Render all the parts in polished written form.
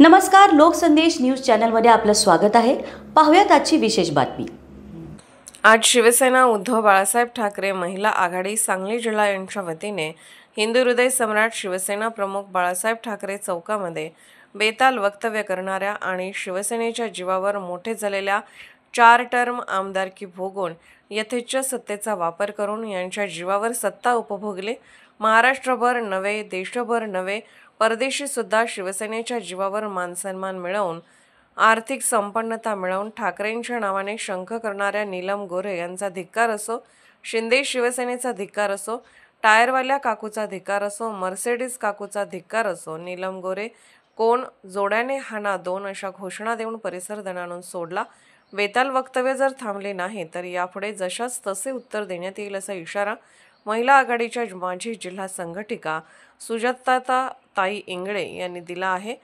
नमस्कार, लोकसंदेश न्यूज चॅनलमध्ये आपलं स्वागत आहे। पाहूयात आजची विशेष बातमी। आज शिवसेना उद्धव बाळासाहेब ठाकरे महिला आघाडी सांगली जिल्हा यांच्या वतीने हिंदू हृदय सम्राट शिवसेना प्रमुख बाळासाहेब ठाकरे चौकामध्ये बेताल वक्तव्य करणाऱ्या आणि शिवसेनेच्या जीवावर मोठे झालेल्या 4 टर्म आमदारकी भोगून यथेच्छ सत्तेचा वापर करून यांच्या जीवावर सत्ता उपभोगले, महाराष्ट्रभर नव्हे देशभर नव्हे परदेशी सुद्धा शिवसेनेच्या जीवावर मानसन्मान मिळवून आर्थिक संपन्नता मिळवून ठाकरेंच्या नावाने शंख करणाऱ्या नीलम गोरे यांचा धिक्कार असो, शिंदे शिवसेनेचा धिक्कार असो, टायरवाल्या काकूचा धिक्कार असो, मर्सिडीज काकूचा धिक्कार असो, नीलम गोरे कोण जोड्याने हाना 2 अशा घोषणा देऊन परिसर दणाणून सोडला। बेताल वक्तव्य जर थांबले नाही तर यापुढे जशास तसे उत्तर देण्यात येईल असा इशारा महिला आघाडीच्या माजी जिल्हा संघटिका सुजाताताई इंगळे यांनी दिला आहे।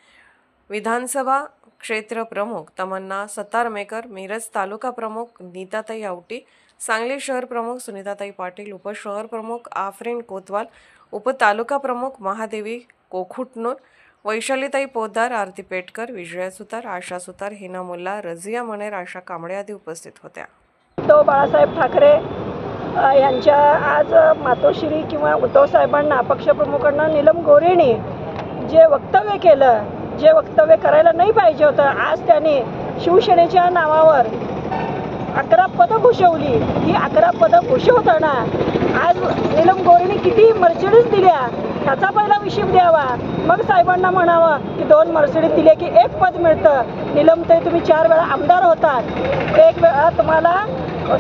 विधानसभा क्षेत्र प्रमुख तमन्ना सतारमेकर, मिरज तालुका प्रमुख नीताताई आवटी, सांगली शहर प्रमुख सुनीताताई पाटील, उपशहर प्रमुख आफरीन कोतवाल, उपतालुका प्रमुख महादेवी कोखुटनूर, वैशालीताई पोद्दार, आरती पेटकर, विजया सुतार, आशा सुतार, हिना मुल्ला, रझिया मनेर अशा कांबळे आदी उपस्थित होत्या। तो बाळासाहेब ठाकरे यांच्या आज मातोश्री किंवा उद्धव साहेबांना पक्षप्रमुखांना नीलम गोरेने जे वक्तव्य केलं, जे वक्तव्य करायला नाही पाहिजे होतं, आज त्यांनी शिवसेनेच्या नावावर 11 पदं भूषवली। ही 11 पदं भूषवताना आज नीलम गोरेने किती मर्सिडीज दिल्या ह्याचा पहिला हिशोब द्यावा, मग साहेबांना म्हणावं की 2 मर्सिडीज दिले की 1 पद मिळतं। नीलम ताई, तुम्ही 4 वेळा आमदार होतात, 1 वेळा तुम्हाला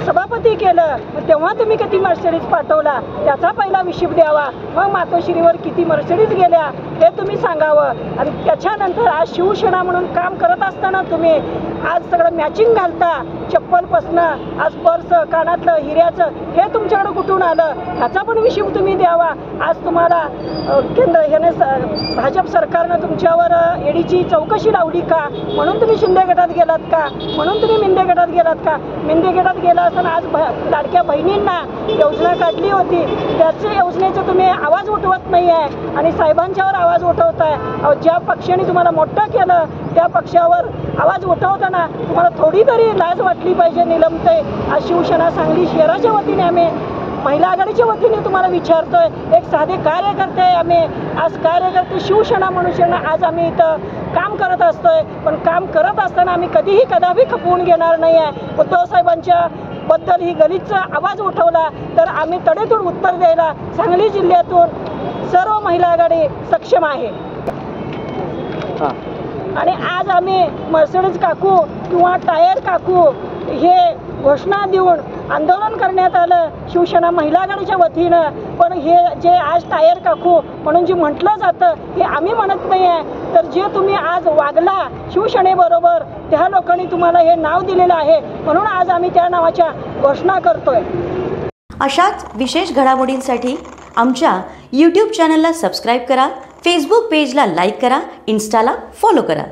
सभापती केलं, तेव्हा तुम्ही किती मर्सिडीज पाठवला त्याचा पहिला हिशोब द्यावा, मग मातोश्रीवर किती मर्सिडीज गेल्या हे तुम्ही सांगावं। आणि त्याच्यानंतर आज शिवसेना म्हणून काम करत असताना तुम्ही आज सगळं मॅचिंग घालता, चप्पलपासनं आज पर्स, कानातलं, हिऱ्याचं हे तुमच्याकडे कुठून आलं ह्याचा पण हिशोब तुम्ही द्यावा। आज तुम्हाला केंद्र याने भाजप सरकारनं तुमच्यावर ईडीची चौकशी लावली का, म्हणून तुम्ही शिंदे गटात गेलात का, म्हणून तुम्ही मिंदे गटात गेलात का? मिंदे गटात गेला असताना आज लाडक्या बहिणींना योजना काढली होती, त्याच्या योजनेचं तुम्ही आवाज उठवत नाही आहे आणि साहेबांच्यावर आवाज उठवताय। ज्या पक्षाने तुम्हाला मोठं केलं त्या पक्षावर आवाज उठवताना तुम्हाला थोडी तरी लाज वाटली पाहिजे नीलम ताई। आज शिवसेना सांगली शहराच्या वतीने आम्ही महिला आघाडीच्या वतीने तुम्हाला विचारतोय, एक साधे कार्यकर्ते आम्ही, आज कार्यकर्ते शिवसेना म्हणून आज आम्ही इथं काम करत असतोय, पण काम करत असताना आम्ही कदापि खपवून घेणार नाही आहे। उद्धव साहेबांच्या बद्दल ही गलिच्छ आवाज उठवला तर आम्ही तडेतोड उत्तर द्यायला सांगली जिल्ह्यातून सर्व महिला आघाडी सक्षम आहे। आणि आज आम्ही मर्सिडीज काकू किंवा टायर काकू हे घोषणा देऊन आंदोलन करण्यात आलं शिवसेना महिला आघाडीच्या वतीनं, पण हे जे आज टायर काकू म्हणून जे म्हटलं जातं हे आम्ही म्हणत नाही आहे, तर जे तुम्ही आज वागला शिवसेनेबरोबर त्या लोकांनी तुम्हाला हे नाव दिलेलं आहे, म्हणून आज आम्ही त्या नावाच्या घोषणा करतोय। अशाच विशेष घडामोडींसाठी आमच्या YouTube चॅनलला सबस्क्राईब करा, फेसबुक पेजला लाईक करा, इन्स्टाला फॉलो करा।